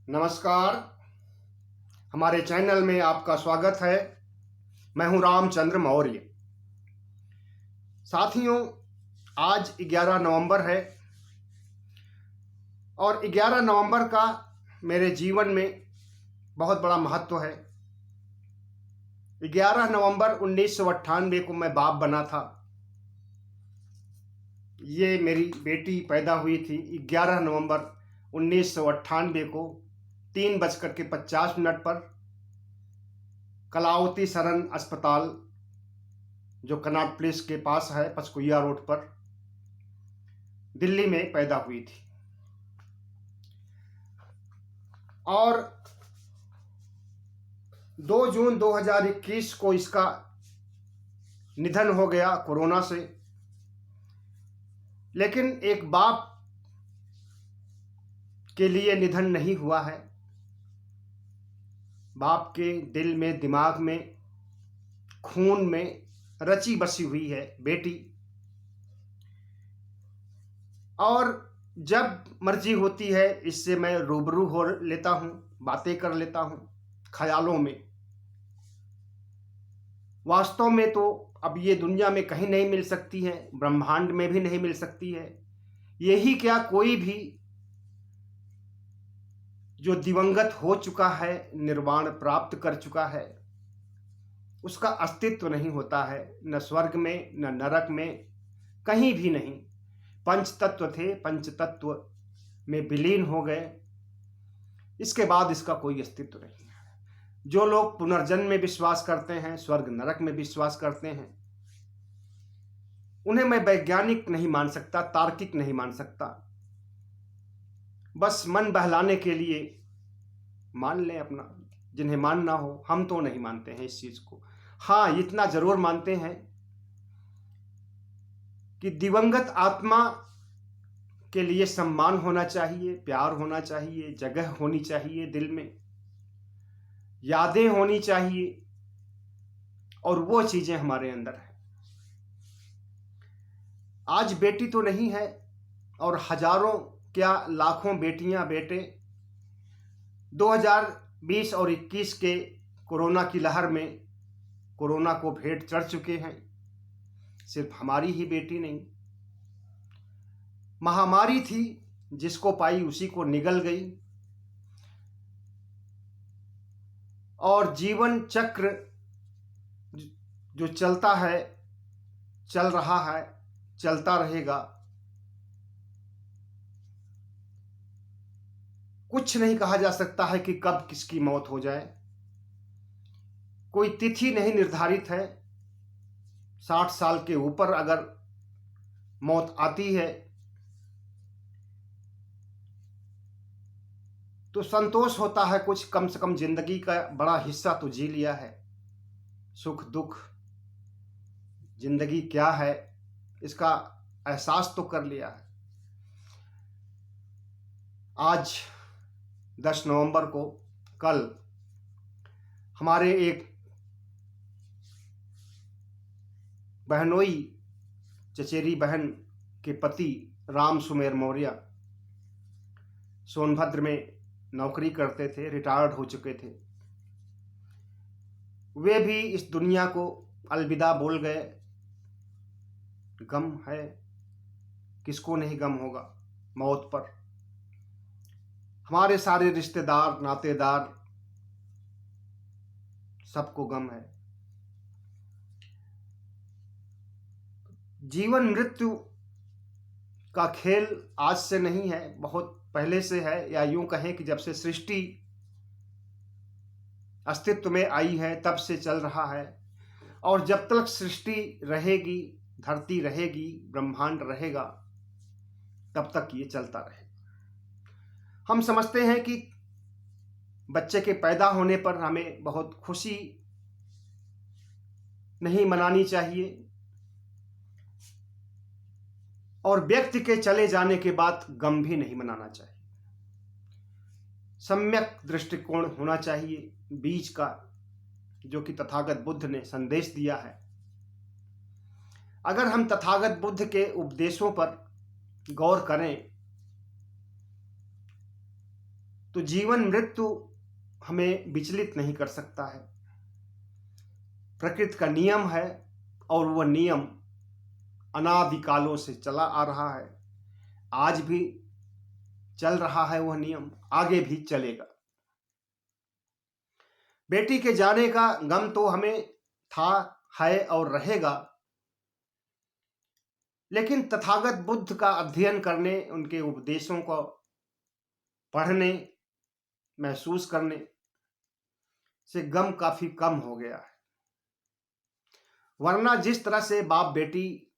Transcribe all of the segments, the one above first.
नमस्कार। हमारे चैनल में आपका स्वागत है। मैं हूं रामचंद्र मौर्य। साथियों, आज 11 नवंबर है और 11 नवंबर का मेरे जीवन में बहुत बड़ा महत्व है। 11 नवंबर 1998 को मैं बाप बना था। ये मेरी बेटी पैदा हुई थी 11 नवंबर 1998 को 3:50 पर कलावती सरन अस्पताल, जो कनॉट प्लेस के पास है, पचकुइया रोड पर, दिल्ली में पैदा हुई थी। और 2 जून 2021 को इसका निधन हो गया कोरोना से। लेकिन एक बाप के लिए निधन नहीं हुआ है। बाप के दिल में, दिमाग में, खून में रची बसी हुई है बेटी। और जब मर्जी होती है इससे मैं रूबरू हो लेता हूँ, बातें कर लेता हूँ ख्यालों में। वास्तव में तो अब ये दुनिया में कहीं नहीं मिल सकती है, ब्रह्मांड में भी नहीं मिल सकती है। यही क्या, कोई भी जो दिवंगत हो चुका है, निर्वाण प्राप्त कर चुका है, उसका अस्तित्व नहीं होता है, न स्वर्ग में न नरक में, कहीं भी नहीं। पंच तत्व थे, पंच तत्व में विलीन हो गए, इसके बाद इसका कोई अस्तित्व नहीं है। जो लोग पुनर्जन्म में विश्वास करते हैं, स्वर्ग नरक में विश्वास करते हैं, उन्हें मैं वैज्ञानिक नहीं मान सकता, तार्किक नहीं मान सकता। बस मन बहलाने के लिए मान लें अपना, जिन्हें मानना हो। हम तो नहीं मानते हैं इस चीज को। हाँ, इतना जरूर मानते हैं कि दिवंगत आत्मा के लिए सम्मान होना चाहिए, प्यार होना चाहिए, जगह होनी चाहिए दिल में, यादें होनी चाहिए, और वो चीजें हमारे अंदर है। आज बेटी तो नहीं है, और हजारों क्या लाखों बेटियां, बेटे 2020 और 21 के कोरोना की लहर में कोरोना को भेंट चढ़ चुके हैं। सिर्फ हमारी ही बेटी नहीं, महामारी थी, जिसको पाई उसी को निगल गई। और जीवन चक्र जो चलता है, चल रहा है, चलता रहेगा। कुछ नहीं कहा जा सकता है कि कब किसकी मौत हो जाए। कोई तिथि नहीं निर्धारित है। 60 साल के ऊपर अगर मौत आती है तो संतोष होता है, कुछ कम से कम जिंदगी का बड़ा हिस्सा तो जी लिया है। सुख दुख जिंदगी क्या है, इसका एहसास तो कर लिया है। आज 10 नवंबर को, कल हमारे एक बहनोई चचेरी बहन के पति राम सुमेर मौर्य सोनभद्र में नौकरी करते थे, रिटायर्ड हो चुके थे। वे भी इस दुनिया को अलविदा बोल गए। गम है, किसको नहीं गम होगा मौत पर। हमारे सारे रिश्तेदार, नातेदार, सबको गम है। जीवन मृत्यु का खेल आज से नहीं है, बहुत पहले से है, या यूं कहें कि जब से सृष्टि अस्तित्व में आई है तब से चल रहा है। और जब तक सृष्टि रहेगी, धरती रहेगी, ब्रह्मांड रहेगा, तब तक ये चलता रहेगा। हम समझते हैं कि बच्चे के पैदा होने पर हमें बहुत खुशी नहीं मनानी चाहिए, और व्यक्ति के चले जाने के बाद गम भी नहीं मनाना चाहिए। सम्यक दृष्टिकोण होना चाहिए बीच का, जो कि तथागत बुद्ध ने संदेश दिया है। अगर हम तथागत बुद्ध के उपदेशों पर गौर करें तो जीवन मृत्यु हमें विचलित नहीं कर सकता है। प्रकृति का नियम है और वह नियम अनादिकालों से चला आ रहा है, आज भी चल रहा है वह नियम, आगे भी चलेगा। बेटी के जाने का गम तो हमें था, है और रहेगा, लेकिन तथागत बुद्ध का अध्ययन करने, उनके उपदेशों को पढ़ने, महसूस करने से गम काफी कम हो गया है। वरना जिस तरह से बाप बेटी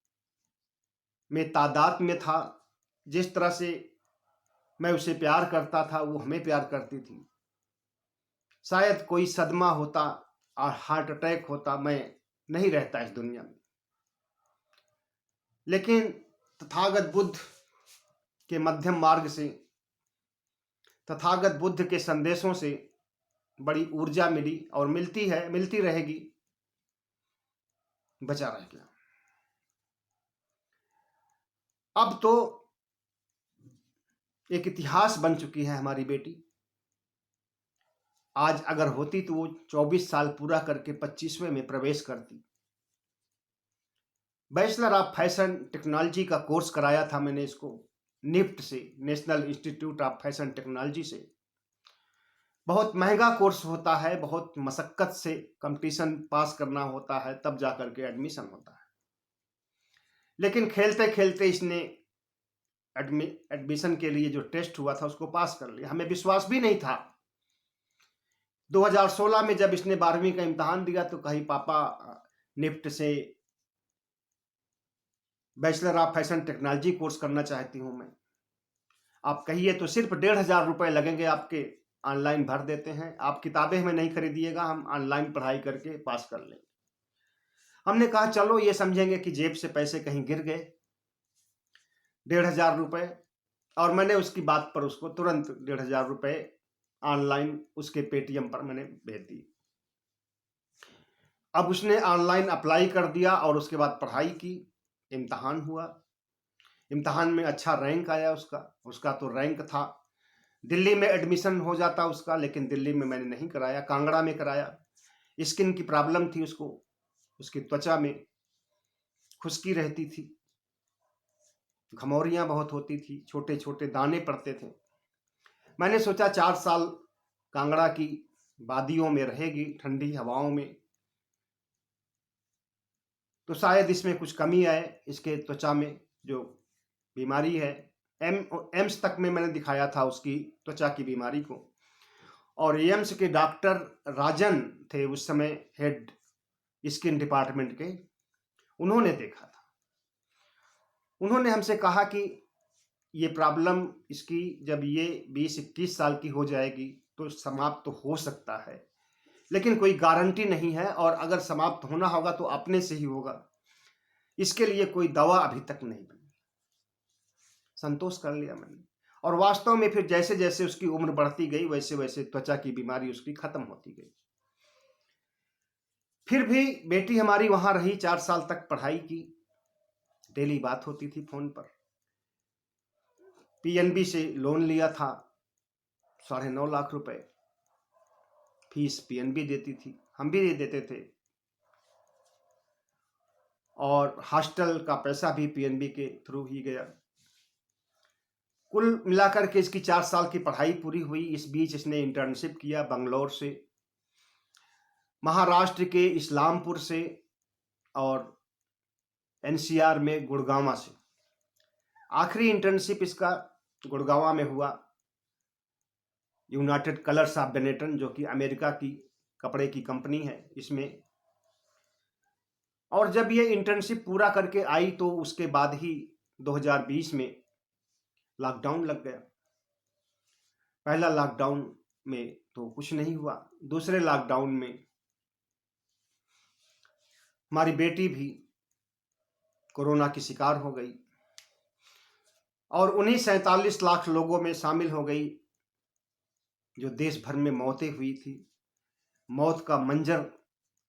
में तादाद में था, जिस तरह से मैं उसे प्यार करता था, वो हमें प्यार करती थी, शायद कोई सदमा होता और हार्ट अटैक होता, मैं नहीं रहता इस दुनिया में। लेकिन तथागत बुद्ध के मध्यम मार्ग से, तथागत बुद्ध के संदेशों से बड़ी ऊर्जा मिली और मिलती है, मिलती रहेगी, बचा रह गया। अब तो एक इतिहास बन चुकी है हमारी बेटी। आज अगर होती तो वो 24 साल पूरा करके 25वें में प्रवेश करती। बैचलर ऑफ फैशन टेक्नोलॉजी का कोर्स कराया था मैंने इसको, निफ्ट से, national institute of fashion technology से। बहुत महंगा कोर्स होता है, बहुत मशक्कत से कंपटीशन पास करना होता है, तब जाकर के एडमिशन होता है। लेकिन खेलते खेलते इसने एडमिशन के लिए जो टेस्ट हुआ था उसको पास कर लिया। हमें विश्वास भी नहीं था। 2016 में जब इसने 12वीं का इम्तहान दिया तो कही, पापा निफ्ट से bachelor of fashion technology course करना चाहती हूं मैं। आप कहिए तो सिर्फ 1,500 रुपए लगेंगे आपके, ऑनलाइन भर देते हैं, आप किताबें हमें नहीं खरीदिएगा, हम ऑनलाइन पढ़ाई करके पास कर लेंगे। हमने कहा चलो, ये समझेंगे कि जेब से पैसे कहीं गिर गए, 1,500 रुपए। और मैंने उसकी बात पर उसको तुरंत 1,500 रुपए ऑनलाइन उसके पेटीएम पर मैंने भेज दी। अब उसने ऑनलाइन अप्लाई कर दिया और उसके बाद पढ़ाई की, इम्तहान हुआ। इम्तहान में अच्छा रैंक आया उसका तो रैंक था। दिल्ली में एडमिशन हो जाता उसका, लेकिन दिल्ली में मैंने नहीं कराया, कांगड़ा में कराया। स्किन की प्रॉब्लम थी उसको, उसकी त्वचा में खुश्की रहती थी, घमौरियां बहुत होती थी, छोटे छोटे दाने पड़ते थे। मैंने सोचा 4 साल कांगड़ा की वादियों में रहेगी, ठंडी हवाओं में, तो शायद इसमें कुछ कमी आए, इसके त्वचा में जो बीमारी है। एम्स तक में मैंने दिखाया था उसकी त्वचा की बीमारी को, और एम्स के डॉक्टर राजन थे उस समय हेड स्किन डिपार्टमेंट के, उन्होंने देखा था। उन्होंने हमसे कहा कि ये प्रॉब्लम इसकी जब ये 20-21 साल की हो जाएगी तो समाप्त तो हो सकता है, लेकिन कोई गारंटी नहीं है, और अगर समाप्त होना होगा तो अपने से ही होगा, इसके लिए कोई दवा अभी तक नहीं बनी। संतोष कर लिया मैंने। और वास्तव में फिर जैसे जैसे उसकी उम्र बढ़ती गई वैसे वैसे त्वचा की बीमारी उसकी खत्म होती गई। फिर भी बेटी हमारी वहां रही, 4 साल तक पढ़ाई की, डेली बात होती थी फोन पर। पीएनबी से लोन लिया था 9.5 लाख रुपए, फीस पीएनबी देती थी, हम भी देते थे, और हॉस्टल का पैसा भी पीएनबी के थ्रू ही गया। कुल मिलाकर के इसकी 4 साल की पढ़ाई पूरी हुई। इस बीच इसने इंटर्नशिप किया बंगलौर से, महाराष्ट्र के इस्लामपुर से, और एनसीआर में गुड़गांव से। आखिरी इंटर्नशिप इसका गुड़गांव में हुआ, यूनाइटेड कलर्स ऑफ बेनेटन, जो कि अमेरिका की कपड़े की कंपनी है, इसमें। और जब ये इंटर्नशिप पूरा करके आई तो उसके बाद ही 2020 में लॉकडाउन लग गया। पहला लॉकडाउन में तो कुछ नहीं हुआ, दूसरे लॉकडाउन में हमारी बेटी भी कोरोना की शिकार हो गई, और उन्हीं 47 लाख लोगों में शामिल हो गई जो देश भर में मौतें हुई थी। मौत का मंजर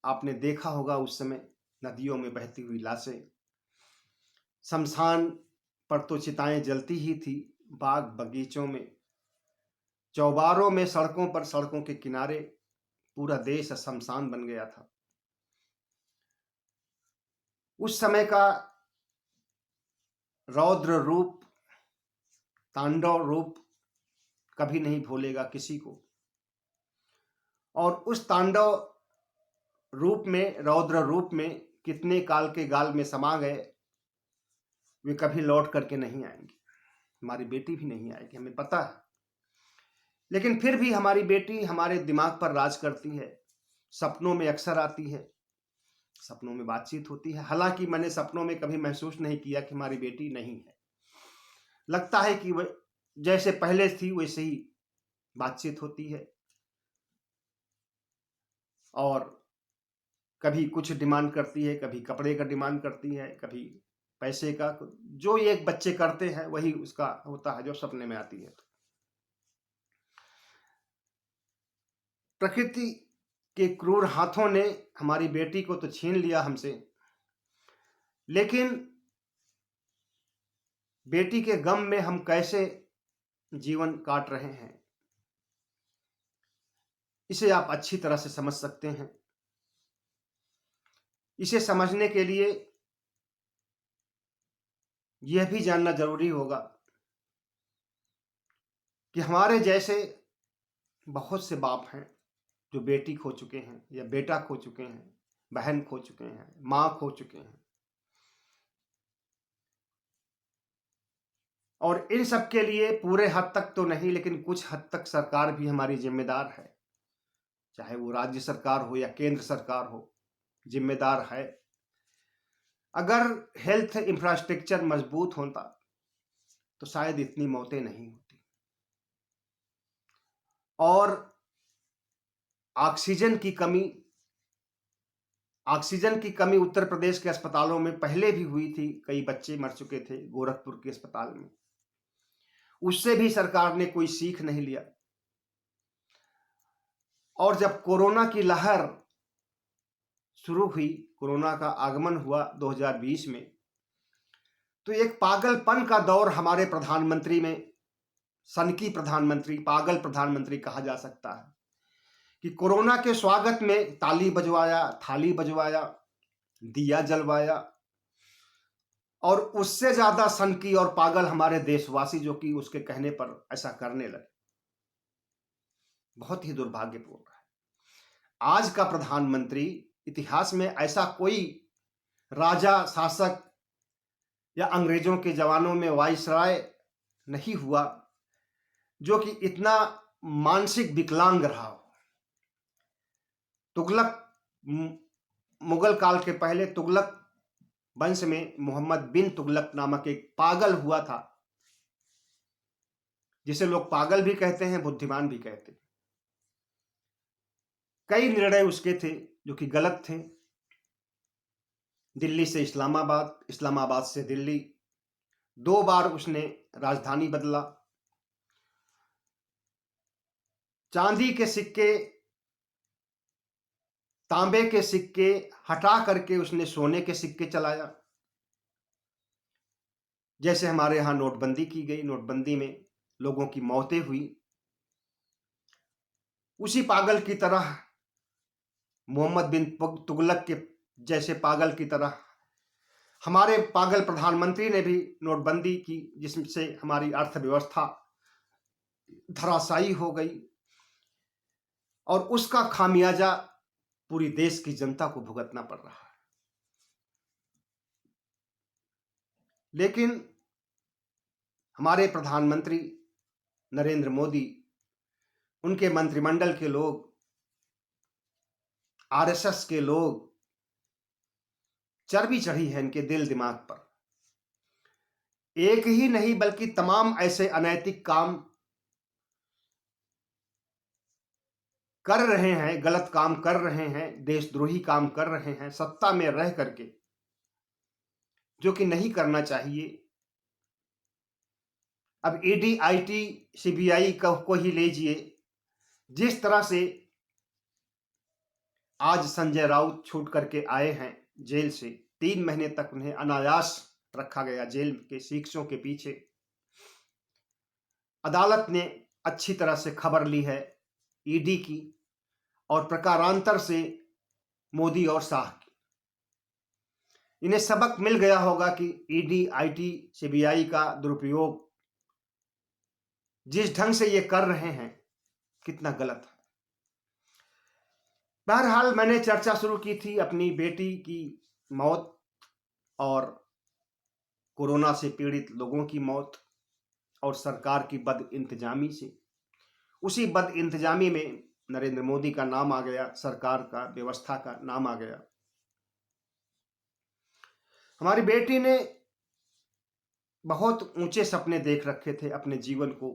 आपने देखा होगा उस समय, नदियों में बहती हुई लाशें, शमशान पर तो चिताएं जलती ही थी, बाग बगीचों में चौबारों में, सड़कों पर, सड़कों के किनारे पूरा देश शमशान बन गया था। उस समय का रौद्र रूप, तांडव रूप कभी नहीं भूलेगा किसी को। और उस तांडव रूप में, रौद्र रूप में कितने काल के गाल में समा गए, वे कभी लौट करके नहीं आएंगे। हमारी बेटी भी नहीं आएगी, हमें पता है। लेकिन फिर भी हमारी बेटी हमारे दिमाग पर राज करती है, सपनों में अक्सर आती है, सपनों में बातचीत होती है। हालांकि मैंने सपनों में कभी महसूस नहीं किया कि हमारी बेटी नहीं है। लगता है कि वह जैसे पहले थी वैसे ही बातचीत होती है, और कभी कुछ डिमांड करती है, कभी कपड़े का डिमांड करती है, कभी पैसे का। जो ये एक बच्चे करते हैं वही उसका होता है जो सपने में आती है। प्रकृति के क्रूर हाथों ने हमारी बेटी को तो छीन लिया हमसे, लेकिन बेटी के गम में हम कैसे जीवन काट रहे हैं, इसे आप अच्छी तरह से समझ सकते हैं। इसे समझने के लिए यह भी जानना जरूरी होगा कि हमारे जैसे बहुत से बाप हैं जो बेटी खो चुके हैं, या बेटा खो चुके हैं, बहन खो चुके हैं, मां खो चुके हैं। और इन सब के लिए पूरे हद तक तो नहीं, लेकिन कुछ हद तक सरकार भी हमारी जिम्मेदार है। चाहे वो राज्य सरकार हो या केंद्र सरकार हो, जिम्मेदार है। अगर हेल्थ इंफ्रास्ट्रक्चर मजबूत होता तो शायद इतनी मौतें नहीं होती। और ऑक्सीजन की कमी उत्तर प्रदेश के अस्पतालों में पहले भी हुई थी। कई बच्चे मर चुके थे गोरखपुर के अस्पताल में, उससे भी सरकार ने कोई सीख नहीं लिया। और जब कोरोना की लहर शुरू हुई, कोरोना का आगमन हुआ 2020 में, तो एक पागलपन का दौर हमारे प्रधानमंत्री में, सनकी प्रधानमंत्री, पागल प्रधानमंत्री कहा जा सकता है, कि कोरोना के स्वागत में ताली बजवाया, थाली बजवाया, दिया जलवाया। और उससे ज्यादा सनकी और पागल हमारे देशवासी, जो कि उसके कहने पर ऐसा करने लगे। बहुत ही दुर्भाग्यपूर्ण है। आज का प्रधानमंत्री, इतिहास में ऐसा कोई राजा, शासक या अंग्रेजों के जवानों में वाइसराय नहीं हुआ जो कि इतना मानसिक विकलांग रहा हो। मुगल काल के पहले तुगलक वंश में मोहम्मद बिन तुगलक नामक एक पागल हुआ था, जिसे लोग पागल भी कहते हैं, बुद्धिमान भी कहते हैं। कई निर्णय उसके थे जो कि गलत थे। दिल्ली से इस्लामाबाद, इस्लामाबाद से दिल्ली, 2 बार उसने राजधानी बदला। चांदी के सिक्के, तांबे के सिक्के हटा करके उसने सोने के सिक्के चलाया। जैसे हमारे यहां नोटबंदी की गई, नोटबंदी में लोगों की मौतें हुई, उसी पागल की तरह, मोहम्मद बिन तुगलक के जैसे पागल की तरह हमारे पागल प्रधानमंत्री ने भी नोटबंदी की, जिससे हमारी अर्थव्यवस्था धराशायी हो गई। और उसका खामियाजा पूरी देश की जनता को भुगतना पड़ रहा है। लेकिन हमारे प्रधानमंत्री नरेंद्र मोदी, उनके मंत्रिमंडल के लोग, आरएसएस के लोग, चर्बी चढ़ी है इनके दिल दिमाग पर। एक ही नहीं बल्कि तमाम ऐसे अनैतिक काम कर रहे हैं, गलत काम कर रहे हैं, देशद्रोही काम कर रहे हैं सत्ता में रह करके, जो कि नहीं करना चाहिए। अब ईडी, आईटी, सीबीआई को ही लीजिए, जिस तरह से आज संजय राउत छूट करके आए हैं जेल से, 3 महीने तक उन्हें अनायास रखा गया जेल के शीशों के पीछे। अदालत ने अच्छी तरह से खबर ली है ईडी की और प्रकारांतर से मोदी और शाह की। इन्हें सबक मिल गया होगा कि ईडी, आईटी, सीबीआई का दुरुपयोग जिस ढंग से ये कर रहे हैं कितना गलत है। बहरहाल मैंने चर्चा शुरू की थी अपनी बेटी की मौत और कोरोना से पीड़ित लोगों की मौत और सरकार की बदइंतजामी से। उसी बदइंतजामी में नरेंद्र मोदी का नाम आ गया, सरकार का, व्यवस्था का नाम आ गया। हमारी बेटी ने बहुत ऊंचे सपने देख रखे थे अपने जीवन को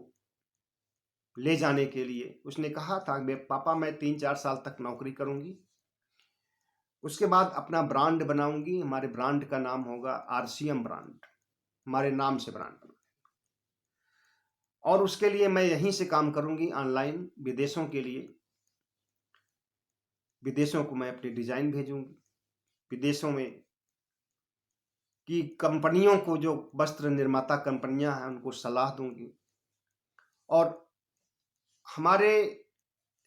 ले जाने के लिए। उसने कहा था पापा मैं 3-4 साल तक नौकरी करूंगी, उसके बाद अपना ब्रांड बनाऊंगी, हमारे ब्रांड का नाम होगा आरसीएम ब्रांड, हमारे नाम से ब्रांड बना, और उसके लिए मैं यहीं से काम करूंगी ऑनलाइन विदेशों के लिए। विदेशों को मैं अपनी डिजाइन भेजूंगी, विदेशों में की कंपनियों को, जो वस्त्र निर्माता कंपनियां हैं उनको सलाह दूंगी, और हमारे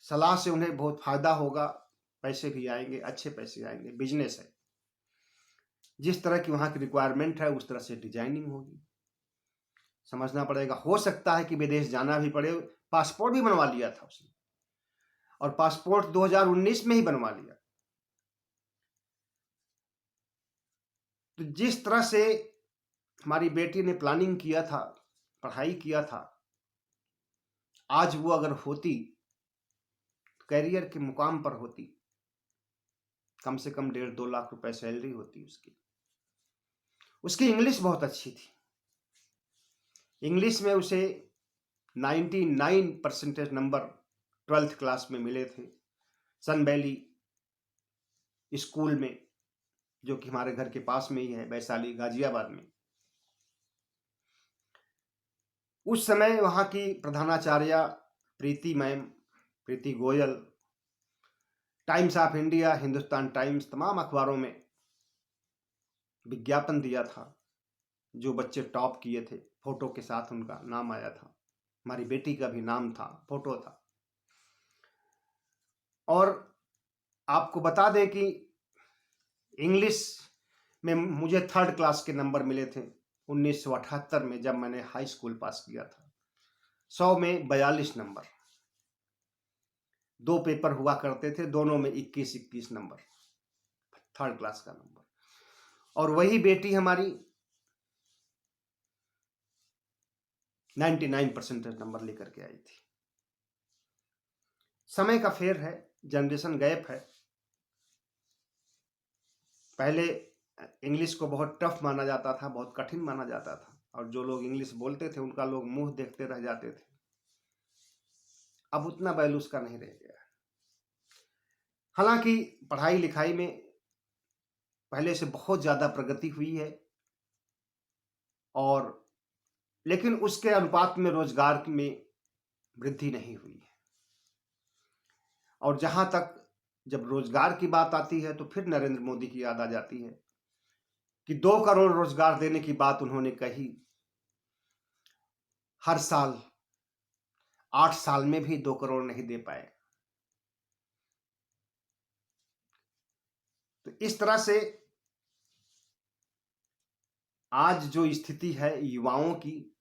सलाह से उन्हें बहुत फायदा होगा, पैसे भी आएंगे, अच्छे पैसे आएंगे, बिजनेस है। जिस तरह की वहां की रिक्वायरमेंट है उस तरह से डिजाइनिंग होगी। समझना पड़ेगा, हो सकता है कि विदेश जाना भी पड़े। पासपोर्ट भी बनवा लिया था उसने, और पासपोर्ट 2019 में ही बनवा लिया। तो जिस तरह से हमारी बेटी ने प्लानिंग किया था, पढ़ाई किया था, आज वो अगर होती, कैरियर के मुकाम पर होती, कम से कम 1.5-2 लाख रुपए सैलरी होती उसकी। उसकी इंग्लिश बहुत अच्छी थी, इंग्लिश में उसे 99% नंबर 12th क्लास में मिले थे सन वैली स्कूल में, जो कि हमारे घर के पास में ही है, वैशाली गाजियाबाद में। उस समय वहां की प्रधानाचार्य Preeti ma'am, Preeti Goyal, Times of India, Hindustan Times, तमाम अखबारों में विज्ञापन दिया था। जो बच्चे टॉप किए थे फोटो के साथ उनका नाम आया था, हमारी बेटी का भी नाम था, फोटो था। और आपको बता दें कि इंग्लिश में मुझे 3rd क्लास के नंबर मिले थे 1978 में, जब मैंने हाई स्कूल पास किया था। 100 में 42 नंबर, 2 पेपर हुआ करते थे, दोनों में 21-21 नंबर, 3rd क्लास का नंबर। और वही बेटी हमारी 99% नंबर लेकर के आई थी। समय का फेर है, जनरेशन गैप है। पहले इंग्लिश को बहुत टफ माना जाता था, बहुत कठिन माना जाता था, और जो लोग इंग्लिश बोलते थे उनका लोग मुंह देखते रह जाते थे। अब उतना वैल्यू उसका नहीं रह गया। हालांकि पढ़ाई लिखाई में पहले से बहुत ज्यादा प्रगति हुई है, और लेकिन उसके अनुपात में रोजगार में वृद्धि नहीं हुई है। और जहां तक जब रोजगार की बात आती है तो फिर नरेंद्र मोदी की याद आ जाती है कि 2 करोड़ रोजगार देने की बात उन्होंने कही। हर साल 8 साल में भी 2 करोड़ नहीं दे पाए। तो इस तरह से आज जो स्थिति है युवाओं की,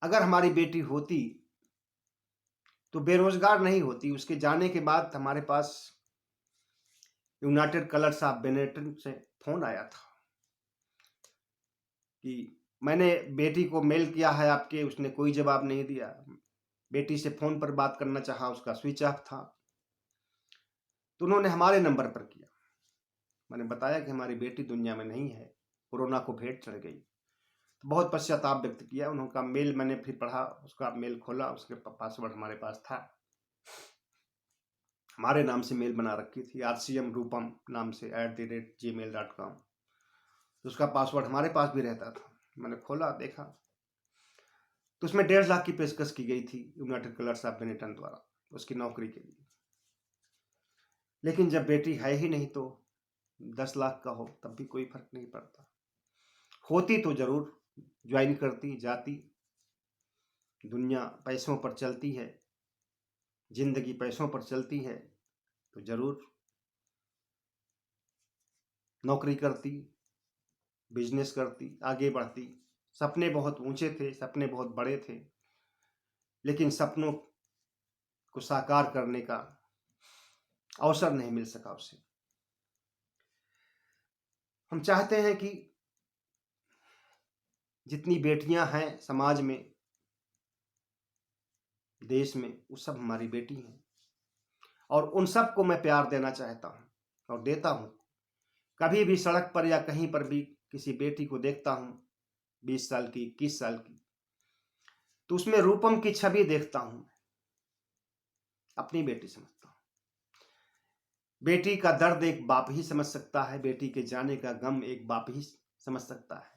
अगर हमारी बेटी होती तो बेरोजगार नहीं होती। उसके जाने के बाद हमारे पास यूनाइटेड कलर्स ऑफ बेनेटन से फोन आया था कि मैंने बेटी को मेल किया है आपके, उसने कोई जवाब नहीं दिया। बेटी से फोन पर बात करना चाहा, उसका स्विच ऑफ था। तो उन्होंने हमारे नंबर पर किया। मैंने बताया कि हमारी बेटी दुनिया में नहीं है, कोरोना को भेंट चढ़ गई। तो बहुत पश्चाताप व्यक्त किया। उनका मेल मैंने फिर पढ़ा, उसका मेल खोला, उसके पासवर्ड हमारे पास था, हमारे नाम से मेल बना रखी थी, RCM रूपम नाम से @gmail.com। तो उसका पासवर्ड हमारे पास भी रहता था। मैंने खोला, देखा तो उसमें 1.5 लाख की पेशकश की गई थी यूनाइटेड कलर्स ऑफ बेनेटन द्वारा उसकी नौकरी के लिए। लेकिन जब बेटी है ही नहीं तो 10 लाख का हो तब भी कोई फर्क नहीं पड़ता। होती तो जरूर ज्वाइन करती, जाती, दुनिया पैसों पर चलती है, जिंदगी पैसों पर चलती है, तो जरूर नौकरी करती, बिजनेस करती, आगे बढ़ती। सपने बहुत ऊंचे थे, सपने बहुत बड़े थे, लेकिन सपनों को साकार करने का अवसर नहीं मिल सका उसे। हम चाहते हैं कि जितनी बेटियां हैं समाज में, देश में, वो सब हमारी बेटी हैं, और उन सबको मैं प्यार देना चाहता हूं और देता हूं। कभी भी सड़क पर या कहीं पर भी किसी बेटी को देखता हूं, 20 साल की, 21 साल की, तो उसमें रूपम की छवि देखता हूं, अपनी बेटी समझता हूं। बेटी का दर्द एक बाप ही समझ सकता है, बेटी के जाने का गम एक बाप ही समझ सकता है।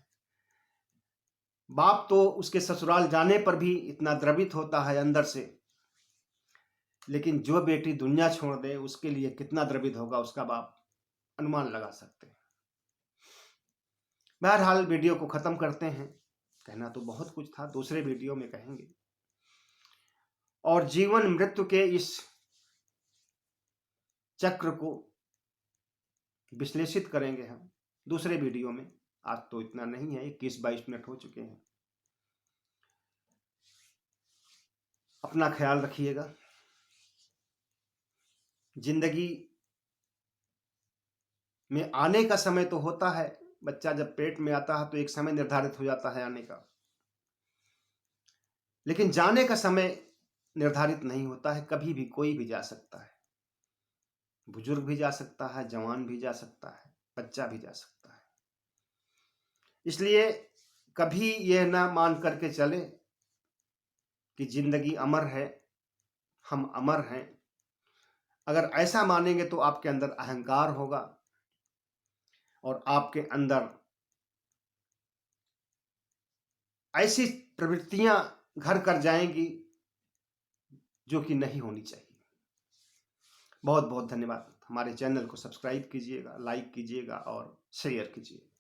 बाप तो उसके ससुराल जाने पर भी इतना द्रवित होता है अंदर से, लेकिन जो बेटी दुनिया छोड़ दे उसके लिए कितना द्रवित होगा उसका बाप, अनुमान लगा सकते हैं। बहरहाल वीडियो को खत्म करते हैं। कहना तो बहुत कुछ था, दूसरे वीडियो में कहेंगे, और जीवन मृत्यु के इस चक्र को विश्लेषित करेंगे हम दूसरे वीडियो में। आज तो इतना नहीं है, 21-22 मिनट हो चुके हैं। अपना ख्याल रखिएगा। जिंदगी में आने का समय तो होता है, बच्चा जब पेट में आता है तो एक समय निर्धारित हो जाता है आने का, लेकिन जाने का समय निर्धारित नहीं होता है। कभी भी कोई भी जा सकता है, बुजुर्ग भी जा सकता है, जवान भी जा सकता है, बच्चा भी जा सकता है। इसलिए कभी यह ना मान करके चले कि जिंदगी अमर है, हम अमर हैं। अगर ऐसा मानेंगे तो आपके अंदर अहंकार होगा और आपके अंदर ऐसी प्रवृत्तियां घर कर जाएंगी जो कि नहीं होनी चाहिए। बहुत बहुत धन्यवाद। हमारे चैनल को सब्सक्राइब कीजिएगा, लाइक कीजिएगा और शेयर कीजिएगा।